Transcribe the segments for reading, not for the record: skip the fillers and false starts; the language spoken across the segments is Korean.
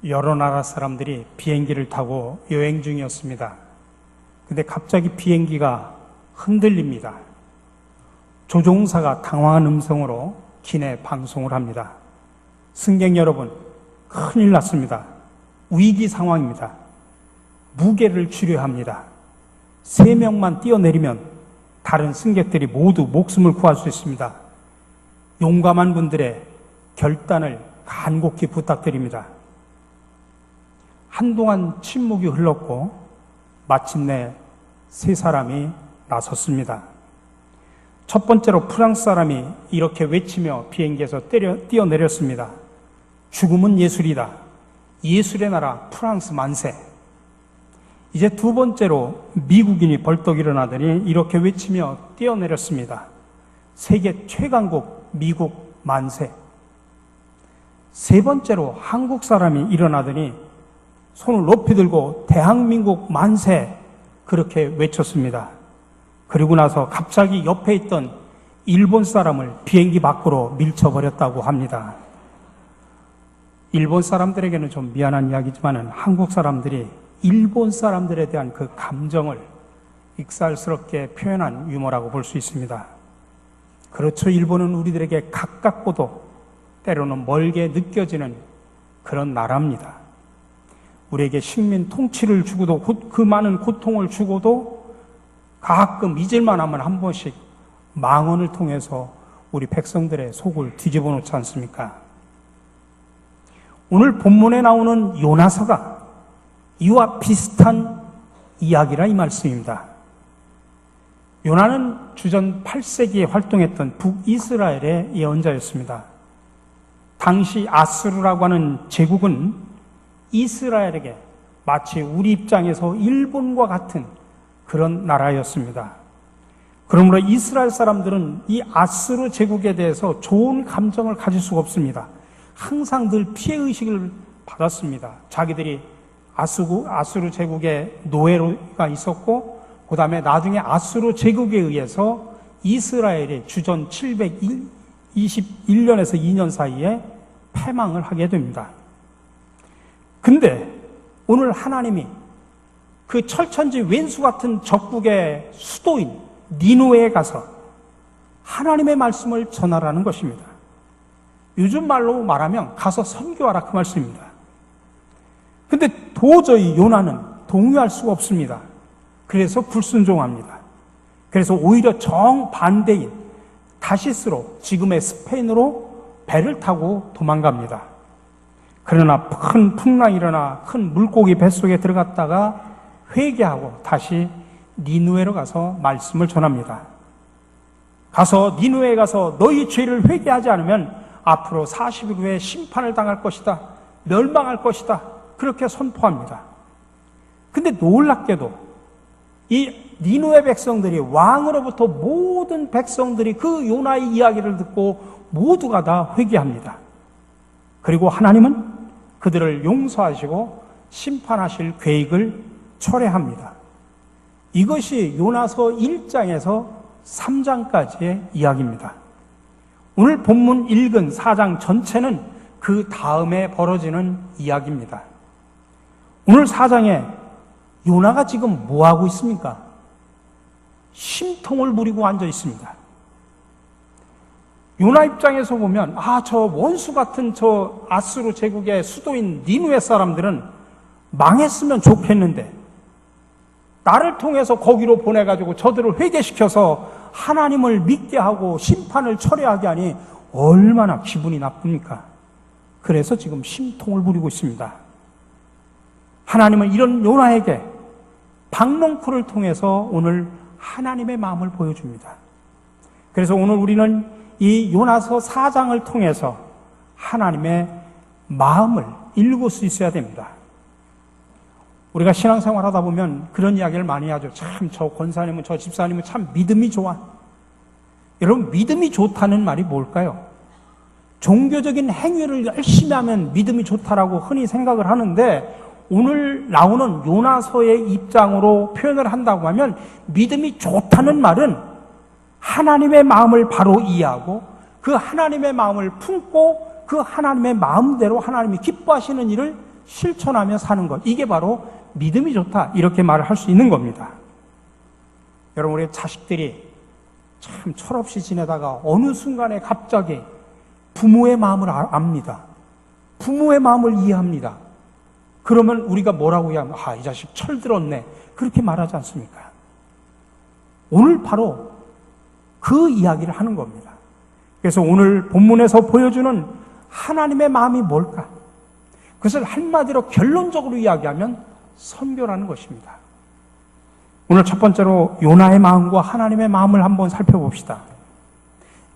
여러 나라 사람들이 비행기를 타고 여행 중이었습니다. 근데 갑자기 비행기가 흔들립니다. 조종사가 당황한 음성으로 기내 방송을 합니다. 승객 여러분, 큰일 났습니다. 위기 상황입니다. 무게를 줄여야 합니다. 3명만 뛰어내리면 다른 승객들이 모두 목숨을 구할 수 있습니다. 용감한 분들의 결단을 간곡히 부탁드립니다. 한동안 침묵이 흘렀고 마침내 3사람이 나섰습니다. 첫 번째로 프랑스 사람이 이렇게 외치며 비행기에서 뛰어내렸습니다. 죽음은 예술이다. 예술의 나라 프랑스 만세. 이제 두 번째로 미국인이 벌떡 일어나더니 이렇게 외치며 뛰어내렸습니다. 세계 최강국 미국 만세. 세 번째로 한국 사람이 일어나더니 손을 높이 들고 대한민국 만세 그렇게 외쳤습니다. 그리고 나서 갑자기 옆에 있던 일본 사람을 비행기 밖으로 밀쳐버렸다고 합니다. 일본 사람들에게는 좀 미안한 이야기지만 한국 사람들이 일본 사람들에 대한 그 감정을 익살스럽게 표현한 유머라고 볼 수 있습니다. 그렇죠. 일본은 우리들에게 가깝고도 때로는 멀게 느껴지는 그런 나라입니다. 우리에게 식민 통치를 주고도 그 많은 고통을 주고도 가끔 잊을만 하면 한 번씩 망언을 통해서 우리 백성들의 속을 뒤집어 놓지 않습니까? 오늘 본문에 나오는 요나서가 이와 비슷한 이야기라 이 말씀입니다. 요나는 주전 8세기에 활동했던 북이스라엘의 예언자였습니다. 당시 아수르라고 하는 제국은 이스라엘에게 마치 우리 입장에서 일본과 같은 그런 나라였습니다. 그러므로 이스라엘 사람들은 이 아수르 제국에 대해서 좋은 감정을 가질 수가 없습니다. 항상 늘 피해의식을 받았습니다. 자기들이 아수르 제국의 노예가 있었고 그 다음에 나중에 아수르 제국에 의해서 이스라엘이 주전 721년에서 2년 사이에 패망을 하게 됩니다. 근데 오늘 하나님이 그 철천지 왼수 같은 적국의 수도인 니누에에 가서 하나님의 말씀을 전하라는 것입니다. 요즘 말로 말하면 가서 선교하라 그 말씀입니다. 근데 도저히 요나는 동의할 수가 없습니다. 그래서 불순종합니다. 그래서 오히려 정반대인 다시스로 지금의 스페인으로 배를 타고 도망갑니다. 그러나 큰 풍랑이 일어나 큰 물고기 뱃속에 들어갔다가 회개하고 다시 니누에로 가서 말씀을 전합니다. 가서 니누에에 가서 너희 죄를 회개하지 않으면 앞으로 40일 후에 심판을 당할 것이다. 멸망할 것이다. 그렇게 선포합니다. 근데 놀랍게도 이 니누에 백성들이 왕으로부터 모든 백성들이 그 요나의 이야기를 듣고 모두가 다 회개합니다. 그리고 하나님은 그들을 용서하시고 심판하실 계획을 철회합니다. 이것이 요나서 1장에서 3장까지의 이야기입니다. 오늘 본문 읽은 4장 전체는 그 다음에 벌어지는 이야기입니다. 오늘 4장에 요나가 지금 뭐하고 있습니까? 심통을 부리고 앉아 있습니다. 요나 입장에서 보면 저 원수 같은 저 아수르 제국의 수도인 니누에 사람들은 망했으면 좋겠는데 나를 통해서 거기로 보내가지고 저들을 회개시켜서 하나님을 믿게 하고 심판을 철회하게 하니 얼마나 기분이 나쁩니까? 그래서 지금 심통을 부리고 있습니다. 하나님은 이런 요나에게 박농쿨을 통해서 오늘 하나님의 마음을 보여줍니다. 그래서 오늘 우리는 이 요나서 4장을 통해서 하나님의 마음을 읽을 수 있어야 됩니다. 우리가 신앙생활 하다 보면 그런 이야기를 많이 하죠. 참 저 권사님은 저 집사님은 참 믿음이 좋아. 여러분 믿음이 좋다는 말이 뭘까요? 종교적인 행위를 열심히 하면 믿음이 좋다라고 흔히 생각을 하는데 오늘 나오는 요나서의 입장으로 표현을 한다고 하면 믿음이 좋다는 말은 하나님의 마음을 바로 이해하고 그 하나님의 마음을 품고 그 하나님의 마음대로 하나님이 기뻐하시는 일을 실천하며 사는 것, 이게 바로 믿음이 좋다, 이렇게 말을 할 수 있는 겁니다. 여러분, 우리 자식들이 참 철없이 지내다가 어느 순간에 갑자기 부모의 마음을 압니다. 부모의 마음을 이해합니다. 그러면 우리가 뭐라고 해야 이 자식 철들었네, 그렇게 말하지 않습니까? 오늘 바로 그 이야기를 하는 겁니다. 그래서 오늘 본문에서 보여주는 하나님의 마음이 뭘까? 그것을 한마디로 결론적으로 이야기하면 선교라는 것입니다. 오늘 첫 번째로 요나의 마음과 하나님의 마음을 한번 살펴봅시다.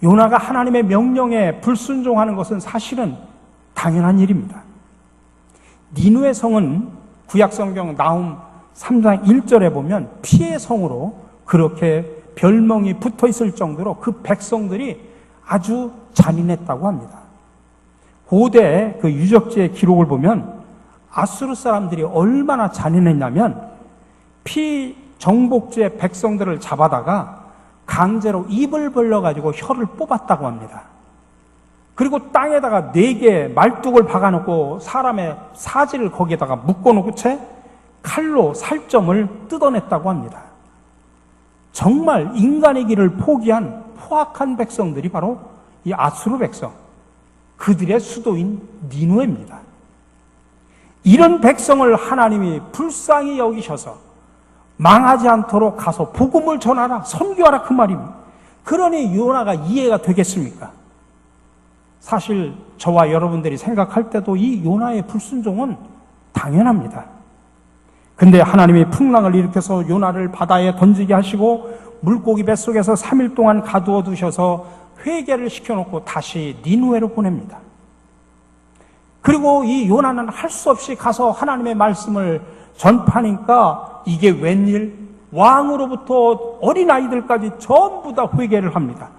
요나가 하나님의 명령에 불순종하는 것은 사실은 당연한 일입니다. 니누의 성은 구약성경 나훔 3장 1절에 보면 피의 성으로 그렇게 별명이 붙어 있을 정도로 그 백성들이 아주 잔인했다고 합니다. 고대 그 유적지의 기록을 보면 아수르 사람들이 얼마나 잔인했냐면 피정복지의 백성들을 잡아다가 강제로 입을 벌려가지고 혀를 뽑았다고 합니다. 그리고 땅에다가 4개 말뚝을 박아놓고 사람의 사지를 거기에다가 묶어놓고 채 칼로 살점을 뜯어냈다고 합니다. 정말 인간의 길을 포기한 포악한 백성들이 바로 이 아수르 백성, 그들의 수도인 니누에입니다. 이런 백성을 하나님이 불쌍히 여기셔서 망하지 않도록 가서 복음을 전하라, 선교하라, 그 말입니다. 그러니 요나가 이해가 되겠습니까? 사실 저와 여러분들이 생각할 때도 이 요나의 불순종은 당연합니다. 근데 하나님이 풍랑을 일으켜서 요나를 바다에 던지게 하시고 물고기 뱃속에서 3일 동안 가두어 두셔서 회개를 시켜놓고 다시 니누에로 보냅니다. 그리고 이 요나는 할 수 없이 가서 하나님의 말씀을 전파하니까 이게 웬일? 왕으로부터 어린아이들까지 전부 다 회개를 합니다.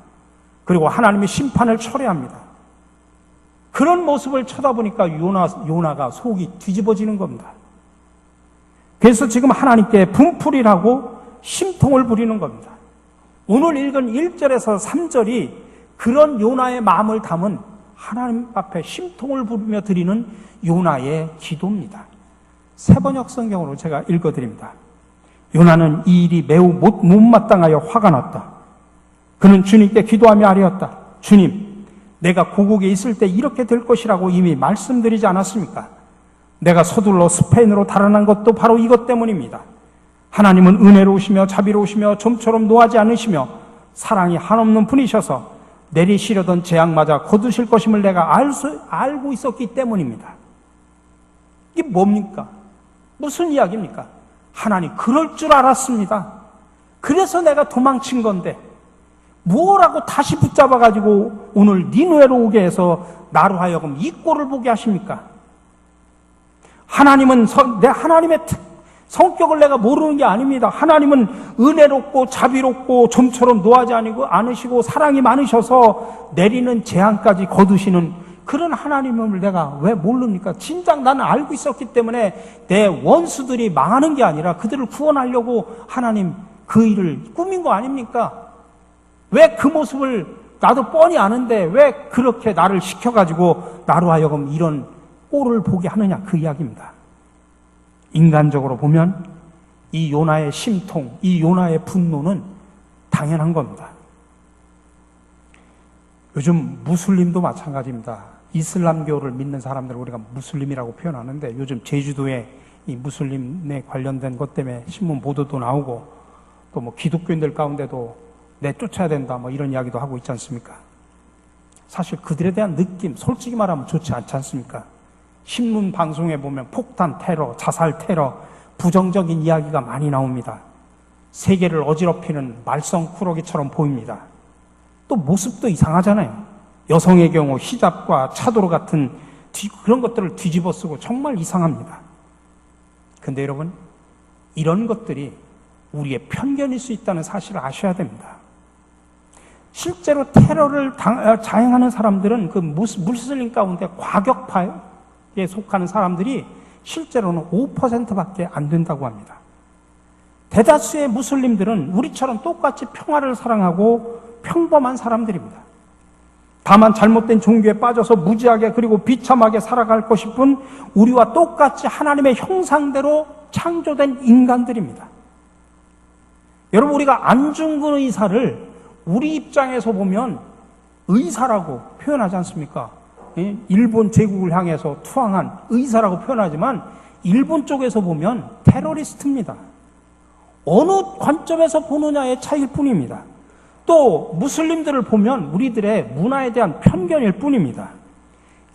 그리고 하나님의 심판을 철회합니다. 그런 모습을 쳐다보니까 요나가 속이 뒤집어지는 겁니다. 그래서 지금 하나님께 분풀이라고 심통을 부리는 겁니다. 오늘 읽은 1절에서 3절이 그런 요나의 마음을 담은 하나님 앞에 심통을 부르며 드리는 요나의 기도입니다. 세번역 성경으로 제가 읽어드립니다. 요나는 이 일이 매우 못마땅하여 화가 났다. 그는 주님께 기도하며 아뢰었다. 주님, 내가 고국에 있을 때 이렇게 될 것이라고 이미 말씀드리지 않았습니까? 내가 서둘러 스페인으로 달아난 것도 바로 이것 때문입니다. 하나님은 은혜로우시며 자비로우시며 좀처럼 노하지 않으시며 사랑이 한없는 분이셔서 내리시려던 재앙마저 거두실 것임을 내가 알고 있었기 때문입니다. 이게 뭡니까? 무슨 이야기입니까? 하나님, 그럴 줄 알았습니다. 그래서 내가 도망친 건데 뭐라고 다시 붙잡아가지고 오늘 니누에로 오게 해서 나로 하여금 이 꼴을 보게 하십니까? 하나님은 하나님의 성격을 내가 모르는 게 아닙니다. 하나님은 은혜롭고 자비롭고 좀처럼 노하지 않으시고 사랑이 많으셔서 내리는 재앙까지 거두시는 그런 하나님을 내가 왜 모릅니까? 진작 나는 알고 있었기 때문에 내 원수들이 망하는 게 아니라 그들을 구원하려고 하나님 그 일을 꾸민 거 아닙니까? 왜 그 모습을 나도 뻔히 아는데 왜 그렇게 나를 시켜가지고 나로 하여금 이런 꼴을 보게 하느냐, 그 이야기입니다. 인간적으로 보면 이 요나의 심통, 이 요나의 분노는 당연한 겁니다. 요즘 무슬림도 마찬가지입니다. 이슬람교를 믿는 사람들을 우리가 무슬림이라고 표현하는데 요즘 제주도에 이 무슬림에 관련된 것 때문에 신문 보도도 나오고 또 뭐 기독교인들 가운데도 내쫓아야 된다 뭐 이런 이야기도 하고 있지 않습니까? 사실 그들에 대한 느낌, 솔직히 말하면 좋지 않지 않습니까? 신문 방송에 보면 폭탄 테러, 자살 테러, 부정적인 이야기가 많이 나옵니다. 세계를 어지럽히는 말썽꾸러기처럼 보입니다. 또 모습도 이상하잖아요. 여성의 경우 히잡과 차도로 같은 그런 것들을 뒤집어 쓰고 정말 이상합니다. 근데 여러분, 이런 것들이 우리의 편견일 수 있다는 사실을 아셔야 됩니다. 실제로 테러를 자행하는 사람들은 그 무슬림 가운데 과격파에 속하는 사람들이 실제로는 5%밖에 안 된다고 합니다. 대다수의 무슬림들은 우리처럼 똑같이 평화를 사랑하고 평범한 사람들입니다. 다만 잘못된 종교에 빠져서 무지하게 그리고 비참하게 살아갈 것일 뿐 우리와 똑같이 하나님의 형상대로 창조된 인간들입니다. 여러분, 우리가 안중근 의사를 우리 입장에서 보면 의사라고 표현하지 않습니까? 일본 제국을 향해서 투항한 의사라고 표현하지만 일본 쪽에서 보면 테러리스트입니다. 어느 관점에서 보느냐의 차이일 뿐입니다. 또 무슬림들을 보면 우리들의 문화에 대한 편견일 뿐입니다.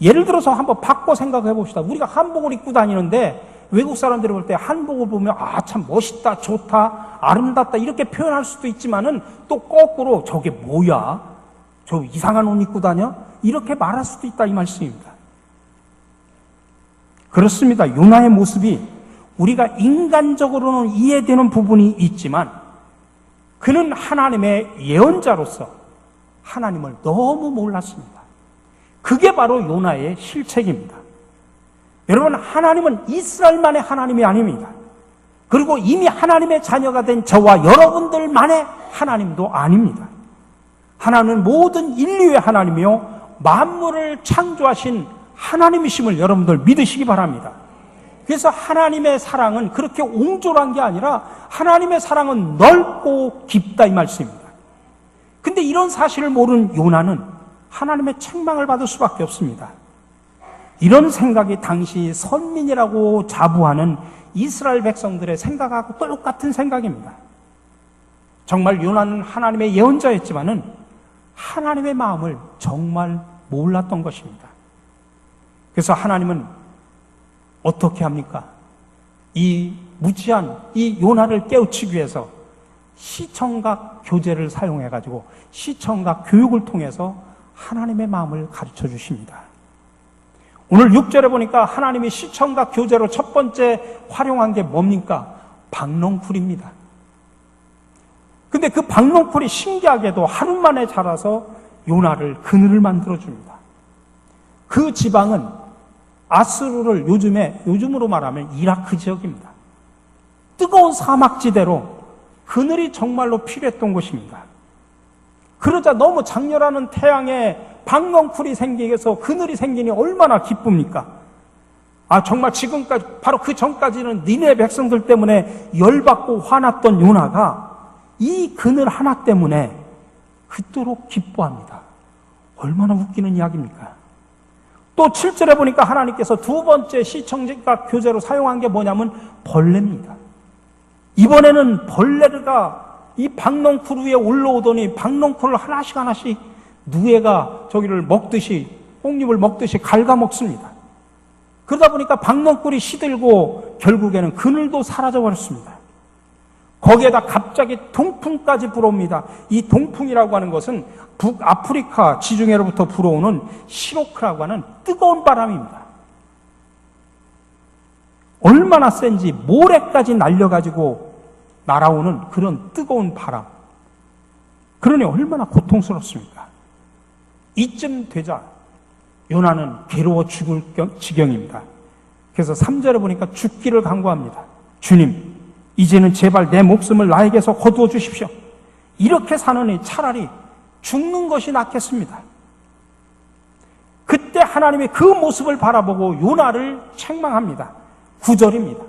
예를 들어서 한번 바꿔 생각해 봅시다. 우리가 한복을 입고 다니는데 외국 사람들이 볼 때 한복을 보면 참 멋있다, 좋다, 아름답다 이렇게 표현할 수도 있지만은 또 거꾸로 저게 뭐야? 저 이상한 옷 입고 다녀? 이렇게 말할 수도 있다 이 말씀입니다. 그렇습니다. 요나의 모습이 우리가 인간적으로는 이해되는 부분이 있지만 그는 하나님의 예언자로서 하나님을 너무 몰랐습니다. 그게 바로 요나의 실책입니다. 여러분, 하나님은 이스라엘만의 하나님이 아닙니다. 그리고 이미 하나님의 자녀가 된 저와 여러분들만의 하나님도 아닙니다. 하나님은 모든 인류의 하나님이요 만물을 창조하신 하나님이심을 여러분들 믿으시기 바랍니다. 그래서 하나님의 사랑은 그렇게 옹졸한 게 아니라 하나님의 사랑은 넓고 깊다 이 말씀입니다. 근데 이런 사실을 모르는 요나는 하나님의 책망을 받을 수밖에 없습니다. 이런 생각이 당시 선민이라고 자부하는 이스라엘 백성들의 생각하고 똑같은 생각입니다. 정말 요나는 하나님의 예언자였지만은 하나님의 마음을 정말 몰랐던 것입니다. 그래서 하나님은 어떻게 합니까? 이 무지한 이 요나를 깨우치기 위해서 시청각 교재를 사용해가지고 시청각 교육을 통해서 하나님의 마음을 가르쳐 주십니다. 오늘 6절에 보니까 하나님이 시청각 교재로 첫 번째 활용한 게 뭡니까? 박농쿨입니다. 근데 그 박농쿨이 신기하게도 하루 만에 자라서 요나를 그늘을 만들어줍니다. 그 지방은 아스루를 요즘으로 말하면 이라크 지역입니다. 뜨거운 사막지대로 그늘이 정말로 필요했던 곳입니다. 그러자 너무 장렬하는 태양에 박농쿨이 생기게서 그늘이 생기니 얼마나 기쁩니까? 정말 지금까지 바로 그 전까지는 니네 백성들 때문에 열받고 화났던 요나가 이 그늘 하나 때문에 그토록 기뻐합니다. 얼마나 웃기는 이야기입니까? 또 7절에 보니까 하나님께서 두 번째 시청각 교재로 사용한 게 뭐냐면 벌레입니다. 이번에는 벌레가 이 박농쿨 위에 올라오더니 박농쿨을 하나씩 누에가 저기를 먹듯이 뽕잎을 먹듯이 갉아먹습니다. 그러다 보니까 박농쿨이 시들고 결국에는 그늘도 사라져버렸습니다. 거기에다 갑자기 동풍까지 불어옵니다. 이 동풍이라고 하는 것은 북아프리카 지중해로부터 불어오는 시로크라고 하는 뜨거운 바람입니다. 얼마나 센지 모래까지 날려가지고 날아오는 그런 뜨거운 바람. 그러니 얼마나 고통스럽습니까? 이쯤 되자 요나는 괴로워 죽을 지경입니다. 그래서 3절에 보니까 죽기를 간구합니다. 주님, 이제는 제발 내 목숨을 나에게서 거두어 주십시오. 이렇게 사느니 차라리 죽는 것이 낫겠습니다. 그때 하나님의 그 모습을 바라보고 요나를 책망합니다. 9절입니다.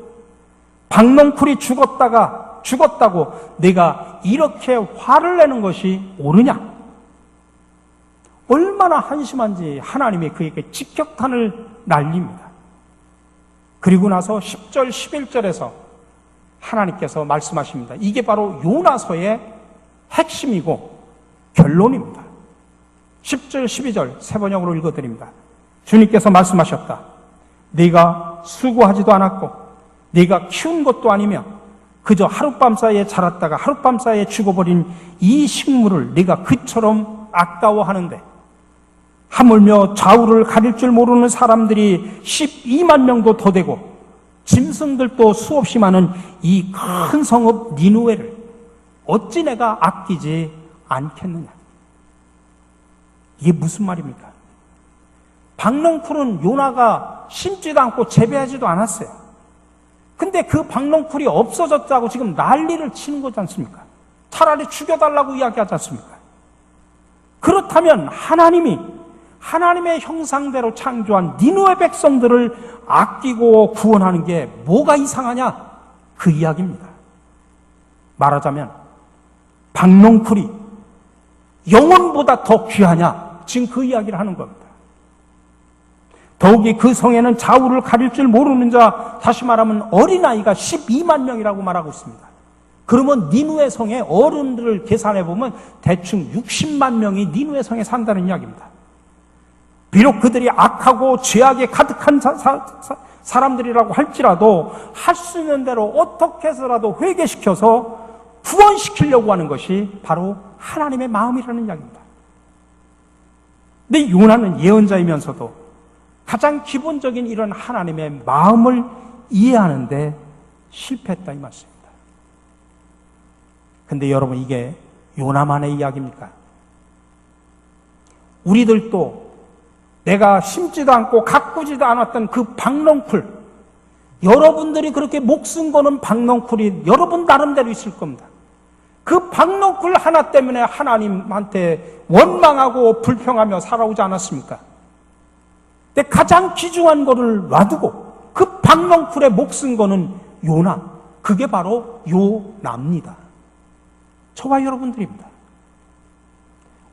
박농쿨이 죽었다고 내가 이렇게 화를 내는 것이 옳으냐? 얼마나 한심한지 하나님이 그에게 직격탄을 날립니다. 그리고 나서 10절, 11절에서 하나님께서 말씀하십니다. 이게 바로 요나서의 핵심이고 결론입니다. 10절, 12절 세 번역으로 읽어드립니다. 주님께서 말씀하셨다. 네가 수고하지도 않았고 네가 키운 것도 아니며 그저 하룻밤 사이에 자랐다가 하룻밤 사이에 죽어버린 이 식물을 네가 그처럼 아까워하는데 하물며 좌우를 가릴 줄 모르는 사람들이 12만 명도 더 되고 짐승들도 수없이 많은 이 큰 성읍 니누웨를 어찌 내가 아끼지 않겠느냐. 이게 무슨 말입니까? 박농쿨은 요나가 심지도 않고 재배하지도 않았어요. 근데 그 박농쿨이 없어졌다고 지금 난리를 치는 거지 않습니까? 차라리 죽여달라고 이야기하지 않습니까? 그렇다면 하나님이 하나님의 형상대로 창조한 니느웨 백성들을 아끼고 구원하는 게 뭐가 이상하냐? 그 이야기입니다. 말하자면 박농쿨이 영혼보다 더 귀하냐? 지금 그 이야기를 하는 겁니다. 더욱이 그 성에는 좌우를 가릴 줄 모르는 자, 다시 말하면 어린아이가 12만 명이라고 말하고 있습니다. 그러면 니느웨 성의 어른들을 계산해보면 대충 60만 명이 니느웨 성에 산다는 이야기입니다. 비록 그들이 악하고 죄악에 가득한 사람들이라고 할지라도 할 수 있는 대로 어떻게 해서라도 회개시켜서 구원시키려고 하는 것이 바로 하나님의 마음이라는 이야기입니다. 근데 요나는 예언자이면서도 가장 기본적인 이런 하나님의 마음을 이해하는데 실패했다 이 말씀입니다. 근데 여러분, 이게 요나만의 이야기입니까? 우리들도 내가 심지도 않고 가꾸지도 않았던 그 박넝쿨, 여러분들이 그렇게 목숨 거는 박넝쿨이 여러분 나름대로 있을 겁니다. 그 박넝쿨 하나 때문에 하나님한테 원망하고 불평하며 살아오지 않았습니까? 근데 가장 귀중한 거를 놔두고 그 박넝쿨에 목숨 거는 요나, 그게 바로 요나입니다. 저와 여러분들입니다.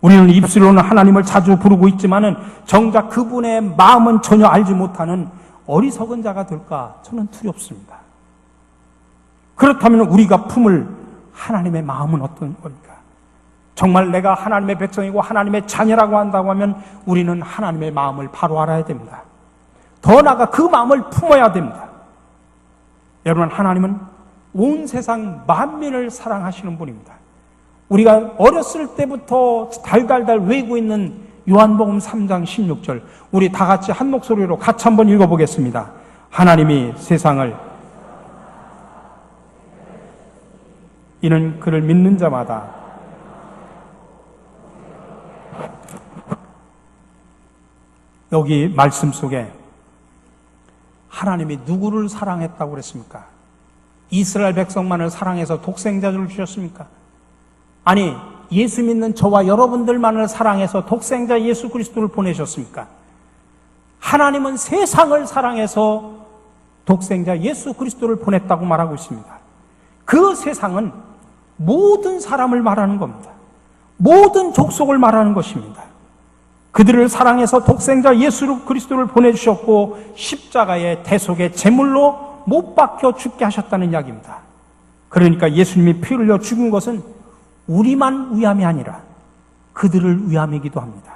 우리는 입술로는 하나님을 자주 부르고 있지만은 정작 그분의 마음은 전혀 알지 못하는 어리석은 자가 될까 저는 두렵습니다. 그렇다면 우리가 품을 하나님의 마음은 어떤 겁니까? 정말 내가 하나님의 백성이고 하나님의 자녀라고 한다고 하면 우리는 하나님의 마음을 바로 알아야 됩니다. 더 나아가 그 마음을 품어야 됩니다. 여러분, 하나님은 온 세상 만민을 사랑하시는 분입니다. 우리가 어렸을 때부터 달달달 외우고 있는 요한복음 3장 16절, 우리 다 같이 한 목소리로 같이 한번 읽어보겠습니다. 하나님이 세상을, 이는 그를 믿는 자마다 여기 말씀 속에 하나님이 누구를 사랑했다고 그랬습니까? 이스라엘 백성만을 사랑해서 독생자를 주셨습니까? 아니, 예수 믿는 저와 여러분들만을 사랑해서 독생자 예수 그리스도를 보내셨습니까? 하나님은 세상을 사랑해서 독생자 예수 그리스도를 보냈다고 말하고 있습니다. 그 세상은 모든 사람을 말하는 겁니다. 모든 족속을 말하는 것입니다. 그들을 사랑해서 독생자 예수 그리스도를 보내주셨고 십자가의 대속의 제물로 못 박혀 죽게 하셨다는 이야기입니다. 그러니까 예수님이 피 흘려 죽은 것은 우리만 위함이 아니라 그들을 위함이기도 합니다.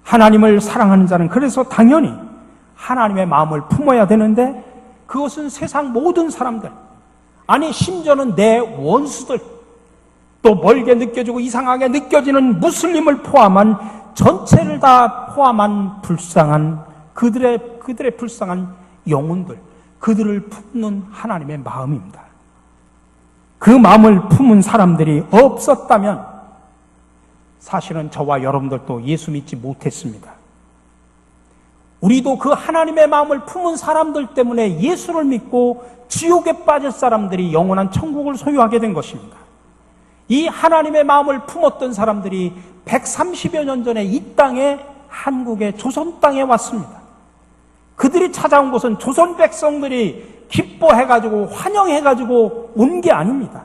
하나님을 사랑하는 자는 그래서 당연히 하나님의 마음을 품어야 되는데 그것은 세상 모든 사람들, 아니 심지어는 내 원수들, 또 멀게 느껴지고 이상하게 느껴지는 무슬림을 포함한 전체를 다 포함한 불쌍한 그들의 불쌍한 영혼들, 그들을 품는 하나님의 마음입니다. 그 마음을 품은 사람들이 없었다면 사실은 저와 여러분들도 예수 믿지 못했습니다. 우리도 그 하나님의 마음을 품은 사람들 때문에 예수를 믿고 지옥에 빠질 사람들이 영원한 천국을 소유하게 된 것입니다. 이 하나님의 마음을 품었던 사람들이 130여 년 전에 이 땅에, 한국의 조선 땅에 왔습니다. 그들이 찾아온 곳은 조선 백성들이 기뻐해가지고 환영해가지고 온 게 아닙니다.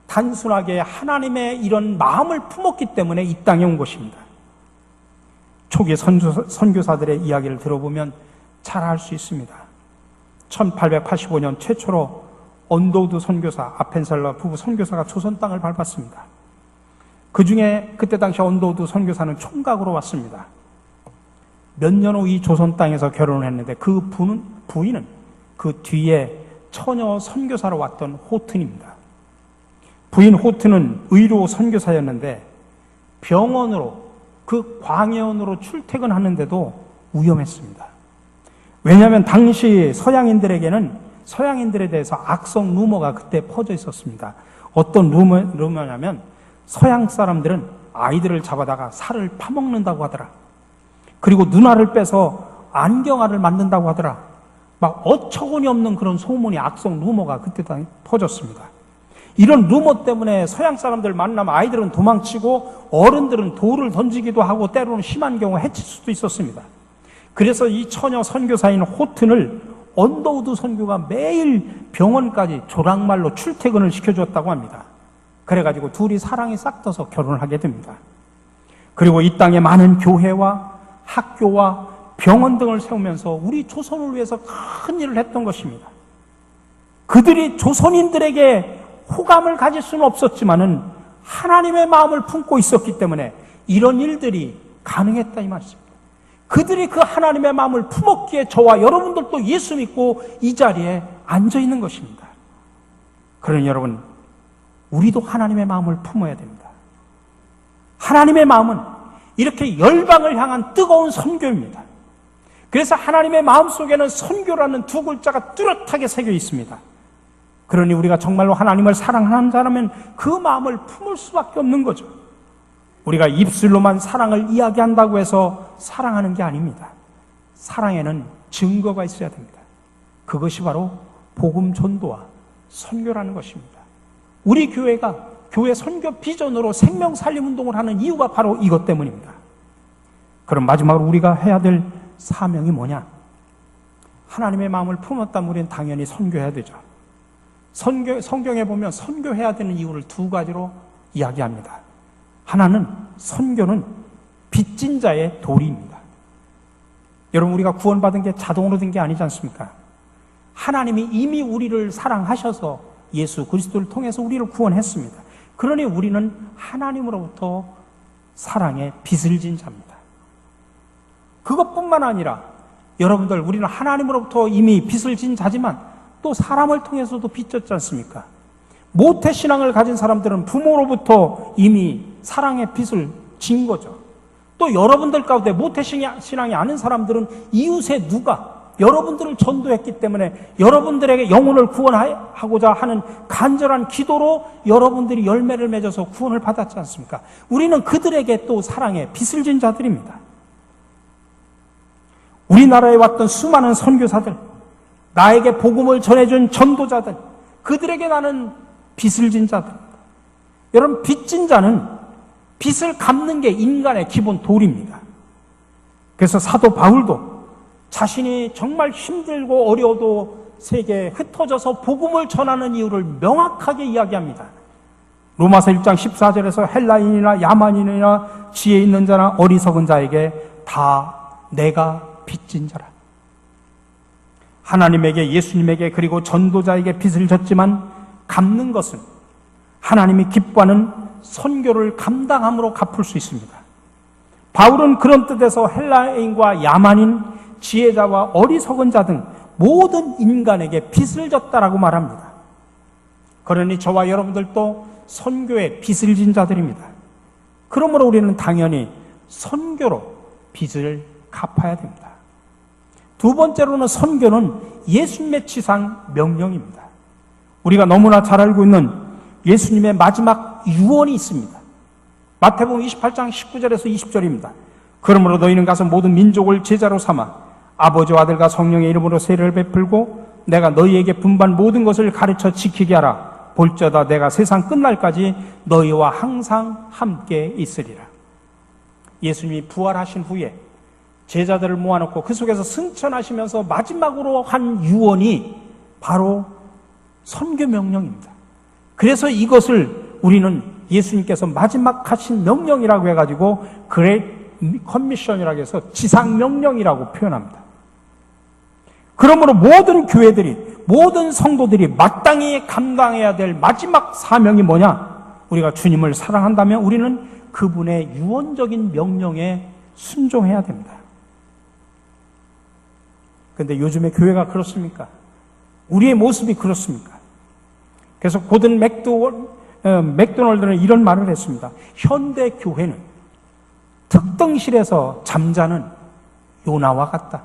단순하게 하나님의 이런 마음을 품었기 때문에 이 땅에 온 것입니다. 초기 선교사들의 이야기를 들어보면 잘 알 수 있습니다. 1885년 최초로 언더우드 선교사, 아펜셀러 부부 선교사가 조선 땅을 밟았습니다. 그 중에 그때 당시 언더우드 선교사는 총각으로 왔습니다. 몇 년 후 이 조선 땅에서 결혼을 했는데 그 부인은 그 뒤에 처녀 선교사로 왔던 호튼입니다. 부인 호튼은 의료 선교사였는데 병원으로, 그 광야원으로 출퇴근하는데도 위험했습니다. 왜냐하면 당시 서양인들에 대해서 악성 루머가 그때 퍼져 있었습니다. 어떤 루머냐면 서양 사람들은 아이들을 잡아다가 살을 파먹는다고 하더라. 그리고 눈알을 빼서 안경알을 만든다고 하더라. 막 어처구니 없는 그런 소문이, 악성 루머가 그때 퍼졌습니다. 이런 루머 때문에 서양 사람들 만나면 아이들은 도망치고 어른들은 돌을 던지기도 하고 때로는 심한 경우 해칠 수도 있었습니다. 그래서 이 처녀 선교사인 호튼을 언더우드 선교가 매일 병원까지 조랑말로 출퇴근을 시켜줬다고 합니다. 그래가지고 둘이 사랑이 싹터서 결혼을 하게 됩니다. 그리고 이 땅에 많은 교회와 학교와 병원 등을 세우면서 우리 조선을 위해서 큰 일을 했던 것입니다. 그들이 조선인들에게 호감을 가질 수는 없었지만은 하나님의 마음을 품고 있었기 때문에 이런 일들이 가능했다 이 말씀입니다. 그들이 그 하나님의 마음을 품었기에 저와 여러분들도 예수 믿고 이 자리에 앉아 있는 것입니다. 그러니 여러분, 우리도 하나님의 마음을 품어야 됩니다. 하나님의 마음은 이렇게 열방을 향한 뜨거운 선교입니다. 그래서 하나님의 마음속에는 선교라는 두 글자가 뚜렷하게 새겨 있습니다. 그러니 우리가 정말로 하나님을 사랑하는 자라면 그 마음을 품을 수밖에 없는 거죠. 우리가 입술로만 사랑을 이야기한다고 해서 사랑하는 게 아닙니다. 사랑에는 증거가 있어야 됩니다. 그것이 바로 복음 전도와 선교라는 것입니다. 우리 교회가 교회 선교 비전으로 생명 살림 운동을 하는 이유가 바로 이것 때문입니다. 그럼 마지막으로 우리가 해야 될 사명이 뭐냐? 하나님의 마음을 품었다면 우리는 당연히 선교해야 되죠. 성경에 보면 선교해야 되는 이유를 두 가지로 이야기합니다. 하나는 선교는 빚진 자의 도리입니다. 여러분, 우리가 구원받은 게 자동으로 된 게 아니지 않습니까? 하나님이 이미 우리를 사랑하셔서 예수 그리스도를 통해서 우리를 구원했습니다. 그러니 우리는 하나님으로부터 사랑의 빚을 진 자입니다. 그것뿐만 아니라 여러분들, 우리는 하나님으로부터 이미 빚을 진 자지만 또 사람을 통해서도 빚졌지 않습니까? 모태신앙을 가진 사람들은 부모로부터 이미 사랑의 빚을 진 거죠. 또 여러분들 가운데 모태신앙이 아닌 사람들은 이웃의 누가 여러분들을 전도했기 때문에 여러분들에게 영혼을 구원하고자 하는 간절한 기도로 여러분들이 열매를 맺어서 구원을 받았지 않습니까? 우리는 그들에게 또 사랑의 빚을 진 자들입니다. 우리나라에 왔던 수많은 선교사들, 나에게 복음을 전해준 전도자들, 그들에게 나는 빚을 진 자들입니다. 여러분, 빚진 자는 빚을 갚는 게 인간의 기본 도리입니다. 그래서 사도 바울도 자신이 정말 힘들고 어려워도 세계에 흩어져서 복음을 전하는 이유를 명확하게 이야기합니다. 로마서 1장 14절에서 헬라인이나 야만인이나 지혜 있는 자나 어리석은 자에게 다 내가 빚진 자라. 하나님에게, 예수님에게, 그리고 전도자에게 빚을 졌지만 갚는 것은 하나님이 기뻐하는 선교를 감당함으로 갚을 수 있습니다. 바울은 그런 뜻에서 헬라인과 야만인, 지혜자와 어리석은 자 등 모든 인간에게 빚을 졌다라고 말합니다. 그러니 저와 여러분들도 선교에 빚을 진 자들입니다. 그러므로 우리는 당연히 선교로 빚을 갚아야 됩니다. 두 번째로는 선교는 예수님의 치상 명령입니다. 우리가 너무나 잘 알고 있는 예수님의 마지막 유언이 있습니다. 마태복음 28장 19절에서 20절입니다. 그러므로 너희는 가서 모든 민족을 제자로 삼아 아버지와 아들과 성령의 이름으로 세례를 베풀고 내가 너희에게 분반 모든 것을 가르쳐 지키게 하라. 볼지어다 내가 세상 끝날까지 너희와 항상 함께 있으리라. 예수님이 부활하신 후에 제자들을 모아놓고 그 속에서 승천하시면서 마지막으로 한 유언이 바로 선교 명령입니다. 그래서 이것을 우리는 예수님께서 마지막 하신 명령이라고 해가지고 그레이트 커미션이라고 해서 지상 명령이라고 표현합니다. 그러므로 모든 교회들이, 모든 성도들이 마땅히 감당해야 될 마지막 사명이 뭐냐? 우리가 주님을 사랑한다면 우리는 그분의 유언적인 명령에 순종해야 됩니다. 그런데 요즘의 교회가 그렇습니까? 우리의 모습이 그렇습니까? 그래서 고든 맥도널드는 이런 말을 했습니다. 현대 교회는 특등실에서 잠자는 요나와 같다.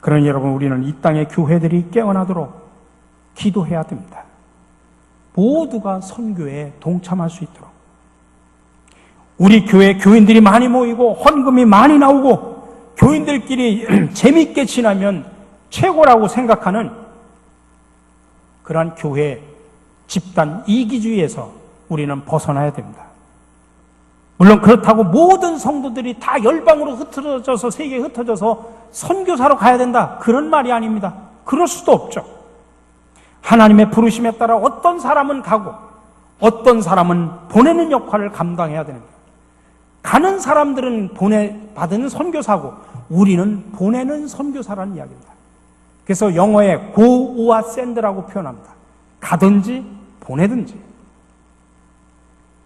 그러니 여러분, 우리는 이 땅의 교회들이 깨어나도록 기도해야 됩니다. 모두가 선교에 동참할 수 있도록. 우리 교회 교인들이 많이 모이고 헌금이 많이 나오고 교인들끼리 재미있게 지나면 최고라고 생각하는 그러한 교회, 집단, 이기주의에서 우리는 벗어나야 됩니다. 물론 그렇다고 모든 성도들이 다 열방으로 흩어져서, 세계에 흩어져서 선교사로 가야 된다, 그런 말이 아닙니다. 그럴 수도 없죠. 하나님의 부르심에 따라 어떤 사람은 가고 어떤 사람은 보내는 역할을 감당해야 되는 거예요. 가는 사람들은 받은 선교사고 우리는 보내는 선교사라는 이야기입니다. 그래서 영어에 go or send라고 표현합니다. 가든지 보내든지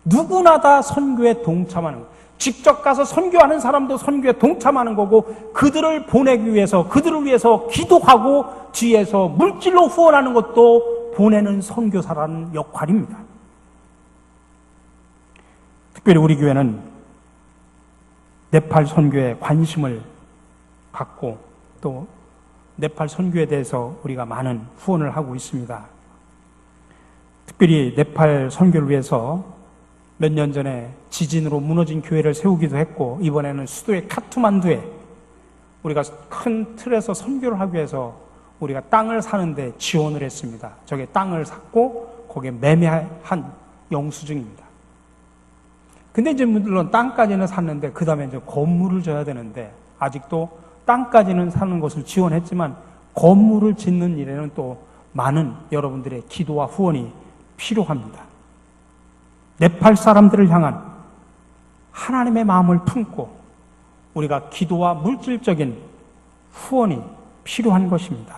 누구나 다 선교에 동참하는 거예요. 직접 가서 선교하는 사람도 선교에 동참하는 거고, 그들을 보내기 위해서, 그들을 위해서 기도하고 뒤에서 물질로 후원하는 것도 보내는 선교사라는 역할입니다. 특별히 우리 교회는 네팔 선교에 관심을 갖고 또 네팔 선교에 대해서 우리가 많은 후원을 하고 있습니다. 특별히 네팔 선교를 위해서 몇 년 전에 지진으로 무너진 교회를 세우기도 했고, 이번에는 수도의 카투만두에 우리가 큰 틀에서 선교를 하기 위해서 우리가 땅을 사는데 지원을 했습니다. 저게 땅을 샀고 거기에 매매한 영수증입니다. 근데 이제 물론 땅까지는 샀는데 그 다음에 이제 건물을 져야 되는데, 아직도 땅까지는 사는 것을 지원했지만 건물을 짓는 일에는 또 많은 여러분들의 기도와 후원이 필요합니다. 네팔 사람들을 향한 하나님의 마음을 품고 우리가 기도와 물질적인 후원이 필요한 것입니다.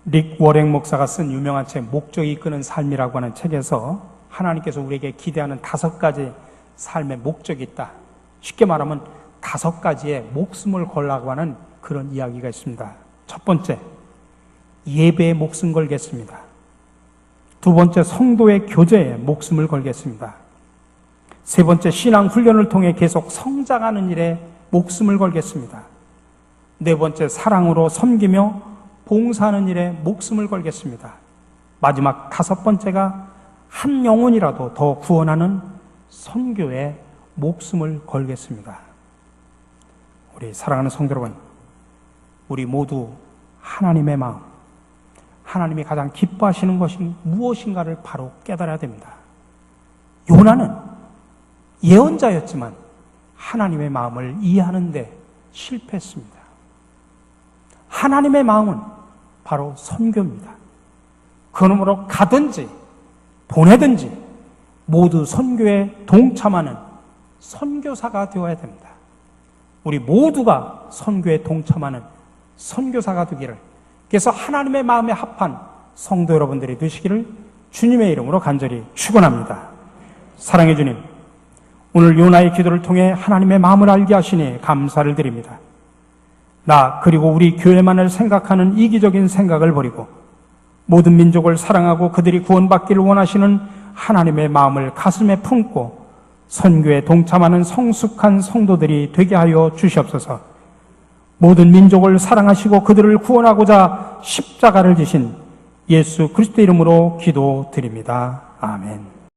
릭 워렉 목사가 쓴 유명한 책 목적이 이끄는 삶이라고 하는 책에서 하나님께서 우리에게 기대하는 5가지 삶의 목적이 있다. 쉽게 말하면 5가지의 목숨을 걸라고 하는 그런 이야기가 있습니다. 첫 번째, 예배에 목숨 걸겠습니다. 두 번째, 성도의 교제에 목숨을 걸겠습니다. 세 번째, 신앙 훈련을 통해 계속 성장하는 일에 목숨을 걸겠습니다. 네 번째, 사랑으로 섬기며 봉사하는 일에 목숨을 걸겠습니다. 마지막 5번째가 한 영혼이라도 더 구원하는 선교에 목숨을 걸겠습니다. 우리 사랑하는 성도 여러분, 우리 모두 하나님의 마음, 하나님이 가장 기뻐하시는 것이 무엇인가를 바로 깨달아야 됩니다. 요나는 예언자였지만 하나님의 마음을 이해하는 데 실패했습니다. 하나님의 마음은 바로 선교입니다. 그러므로 가든지 보내든지 모두 선교에 동참하는 선교사가 되어야 됩니다. 우리 모두가 선교에 동참하는 선교사가 되기를, 그래서 하나님의 마음에 합한 성도 여러분들이 되시기를 주님의 이름으로 간절히 축원합니다. 사랑해 주님, 오늘 요나의 기도를 통해 하나님의 마음을 알게 하시니 감사를 드립니다. 나 그리고 우리 교회만을 생각하는 이기적인 생각을 버리고 모든 민족을 사랑하고 그들이 구원받기를 원하시는 하나님의 마음을 가슴에 품고 선교에 동참하는 성숙한 성도들이 되게 하여 주시옵소서. 모든 민족을 사랑하시고 그들을 구원하고자 십자가를 지신 예수 그리스도 이름으로 기도드립니다. 아멘.